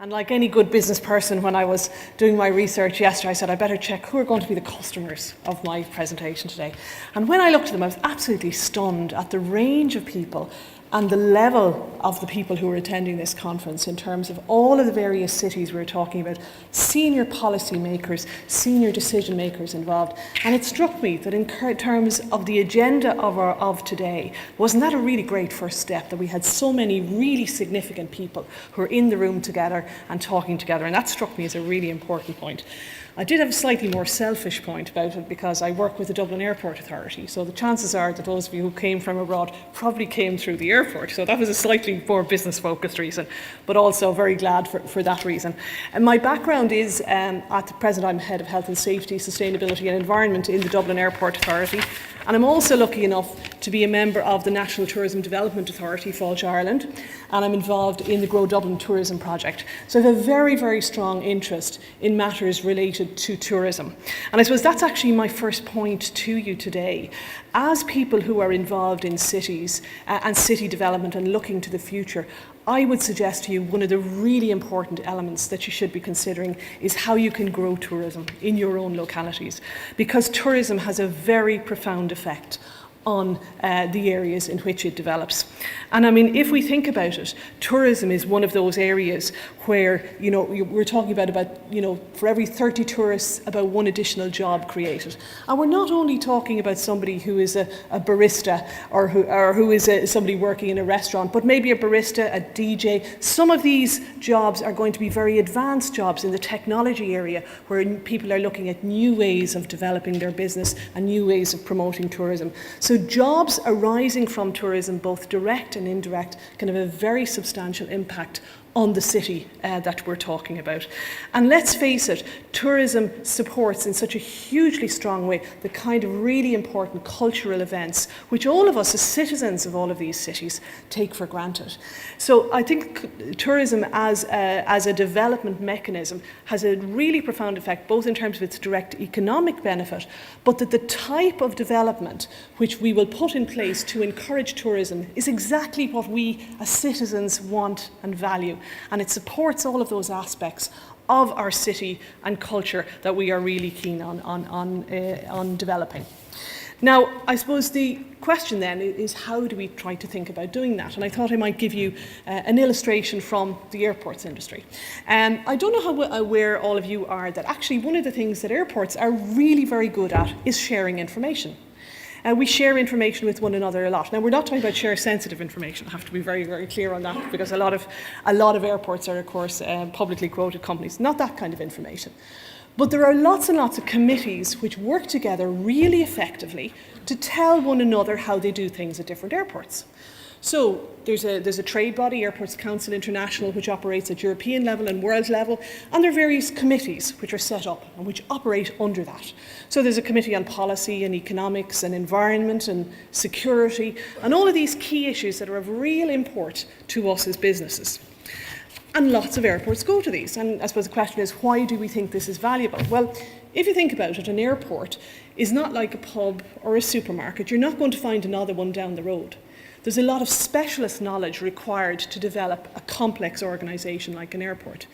And like any good business person, when I was doing my research yesterday, I said I better check who are going to be the customers of my presentation today. And when I looked at them, I was absolutely stunned at the range of people and the level of the people who were attending this conference in terms of all of the various cities we were talking about, senior policy makers, senior decision makers involved. And it struck me that in terms of the agenda of today, wasn't that a really great first step, that we had so many really significant people who are in the room together and talking together, and that struck me as a really important point. I did have a slightly more selfish point about it because I work with the Dublin Airport Authority, so the chances are that those of you who came from abroad probably came through the airport, so that was a slightly more business-focused reason, but also very glad for that reason. And my background is, at the present I'm Head of Health and Safety, Sustainability and Environment in the Dublin Airport Authority, and I'm also lucky enough to be a member of the National Tourism Development Authority, Fáilte Ireland, and I'm involved in the Grow Dublin Tourism Project. So I have a very, very strong interest in matters related to tourism. And I suppose that's actually my first point to you today. As people who are involved in cities and city development and looking to the future, I would suggest to you one of the really important elements that you should be considering is how you can grow tourism in your own localities, because tourism has a very profound effect on the areas in which it develops. And I mean, if we think about it, tourism is one of those areas where, we're talking about, for every 30 tourists, about one additional job created. And we're not only talking about somebody who is a barista or who is somebody working in a restaurant, but maybe a barista, a DJ. Some of these jobs are going to be very advanced jobs in the technology area, where people are looking at new ways of developing their business and new ways of promoting tourism. So jobs arising from tourism, both direct and indirect, can have a very substantial impact on the city that we're talking about. And let's face it, tourism supports in such a hugely strong way the kind of really important cultural events which all of us as citizens of all of these cities take for granted. So I think tourism as a development mechanism has a really profound effect, both in terms of its direct economic benefit, but that the type of development which we will put in place to encourage tourism is exactly what we as citizens want and value. And it supports all of those aspects of our city and culture that we are really keen on developing. Now, I suppose the question then is, how do we try to think about doing that? And I thought I might give you an illustration from the airports industry. I don't know how aware all of you are that actually one of the things that airports are really very good at is sharing information. We share information with one another a lot. Now, we're not talking about share sensitive information. I have to be very, very clear on that, because a lot of airports are, of course, publicly quoted companies. Not that kind of information. But there are lots and lots of committees which work together really effectively to tell one another how they do things at different airports. So there's a trade body, Airports Council International, which operates at European level and world level, and there are various committees which are set up and which operate under that. So there's a committee on policy and economics and environment and security, and all of these key issues that are of real import to us as businesses. And lots of airports go to these. And I suppose the question is, why do we think this is valuable? Well, if you think about it, an airport is not like a pub or a supermarket. You're not going to find another one down the road. There's a lot of specialist knowledge required to develop a complex organisation like an airport.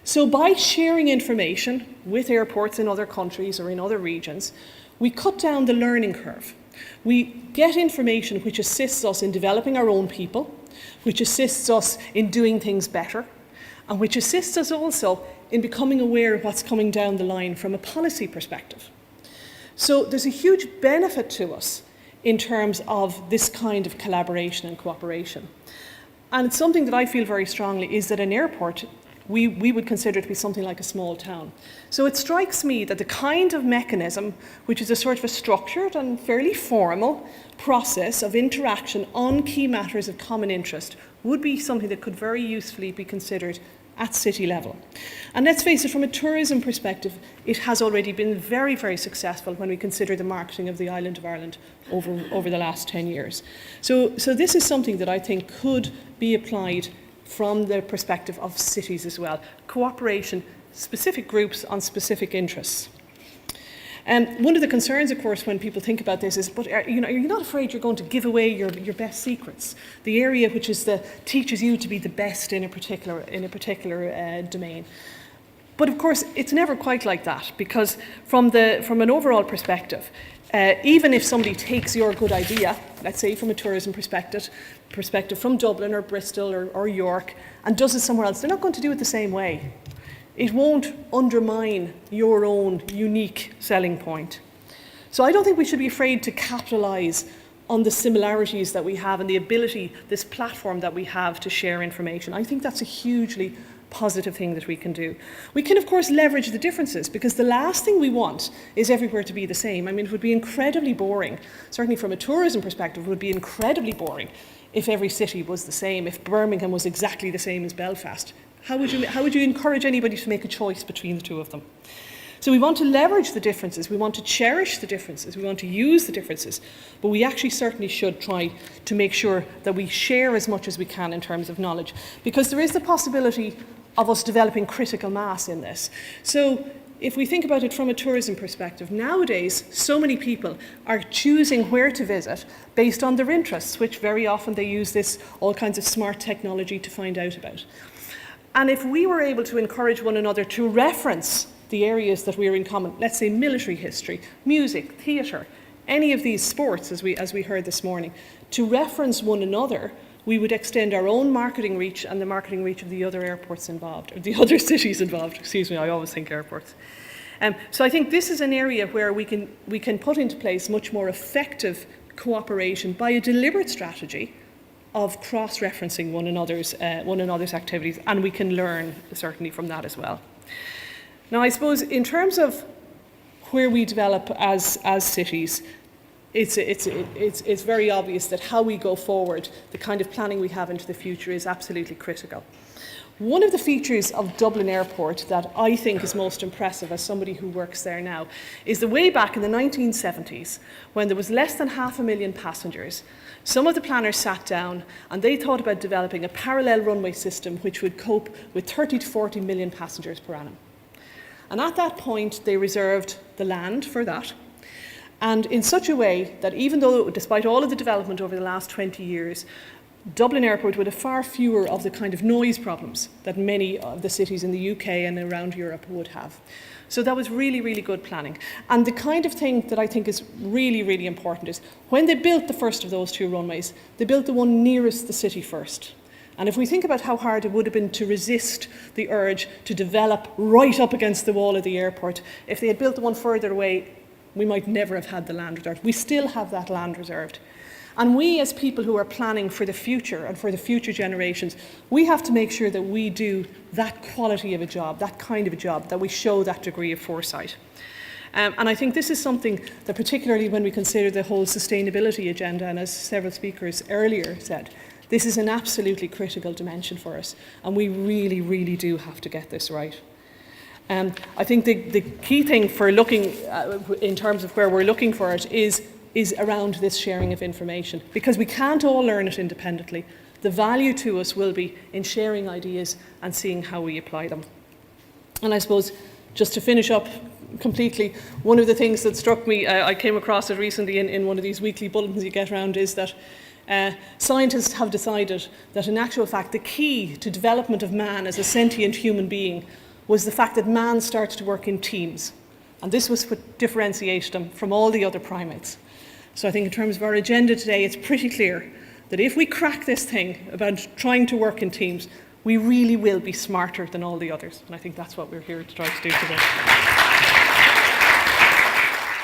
So by sharing information with airports in other countries or in other regions, we cut down the learning curve. We get information which assists us in developing our own people, which assists us in doing things better, and which assists us also in becoming aware of what's coming down the line from a policy perspective. So there's a huge benefit to us in terms of this kind of collaboration and cooperation. And it's something that I feel very strongly is that an airport, we would consider to be something like a small town. So it strikes me that the kind of mechanism, which is a sort of a structured and fairly formal process of interaction on key matters of common interest, would be something that could very usefully be considered at city level. And let's face it, from a tourism perspective, it has already been very, very successful when we consider the marketing of the island of Ireland over the last 10 years. So this is something that I think could be applied from the perspective of cities as well. Cooperation, specific groups on specific interests. One of the concerns, of course, when people think about this is, but are you not afraid you're going to give away your best secrets, the area which teaches you to be the best in a particular domain. But of course, it's never quite like that, because from an overall perspective, even if somebody takes your good idea, let's say from a tourism perspective from Dublin or Bristol or York, and does it somewhere else, they're not going to do it the same way. It won't undermine your own unique selling point. So I don't think we should be afraid to capitalise on the similarities that we have and the ability, this platform that we have to share information. I think that's a hugely positive thing that we can do. We can, of course, leverage the differences, because the last thing we want is everywhere to be the same. I mean, it would be incredibly boring, certainly from a tourism perspective, it would be incredibly boring if every city was the same, if Birmingham was exactly the same as Belfast. How would you encourage anybody to make a choice between the two of them? So we want to leverage the differences, we want to cherish the differences, we want to use the differences, but we actually certainly should try to make sure that we share as much as we can in terms of knowledge, because there is the possibility of us developing critical mass in this. So if we think about it from a tourism perspective, nowadays so many people are choosing where to visit based on their interests, which very often they use all kinds of smart technology to find out about. And if we were able to encourage one another to reference the areas that we are in common, let's say military history, music, theatre, any of these sports, as we heard this morning, to reference one another, we would extend our own marketing reach and the marketing reach of the other airports involved, or the other cities involved. Excuse me, I always think airports. So I think this is an area where we can put into place much more effective cooperation by a deliberate strategy of cross-referencing one another's activities, and we can learn certainly from that as well. Now, I suppose in terms of where we develop as cities, it's very obvious that how we go forward, the kind of planning we have into the future, is absolutely critical. One of the features of Dublin Airport that I think is most impressive as somebody who works there now is the way back in the 1970s, when there was less than 500,000 passengers, some of the planners sat down and they thought about developing a parallel runway system which would cope with 30 to 40 million passengers per annum. And at that point, they reserved the land for that, and in such a way that even though, despite all of the development over the last 20 years, Dublin Airport would have far fewer of the kind of noise problems that many of the cities in the UK and around Europe would have. So that was really, really good planning. And the kind of thing that I think is really, really important is when they built the first of those two runways, they built the one nearest the city first. And if we think about how hard it would have been to resist the urge to develop right up against the wall of the airport, if they had built the one further away, we might never have had the land reserved. We still have that land reserved. And we, as people who are planning for the future and for the future generations, we have to make sure that we do that quality of a job, that kind of a job, that we show that degree of foresight. And I think this is something that, particularly when we consider the whole sustainability agenda, and as several speakers earlier said, this is an absolutely critical dimension for us, and we really, really do have to get this right. I think the key thing for looking, in terms of where we're looking for it, is around this sharing of information, because we can't all learn it independently. The value to us will be in sharing ideas and seeing how we apply them. And I suppose, just to finish up completely, one of the things that struck me, I came across it recently in one of these weekly bulletins you get around, is that scientists have decided that in actual fact the key to development of man as a sentient human being was the fact that man started to work in teams. And this was what differentiated them from all the other primates. So I think in terms of our agenda today, it's pretty clear that if we crack this thing about trying to work in teams, we really will be smarter than all the others. And I think that's what we're here to try to do today.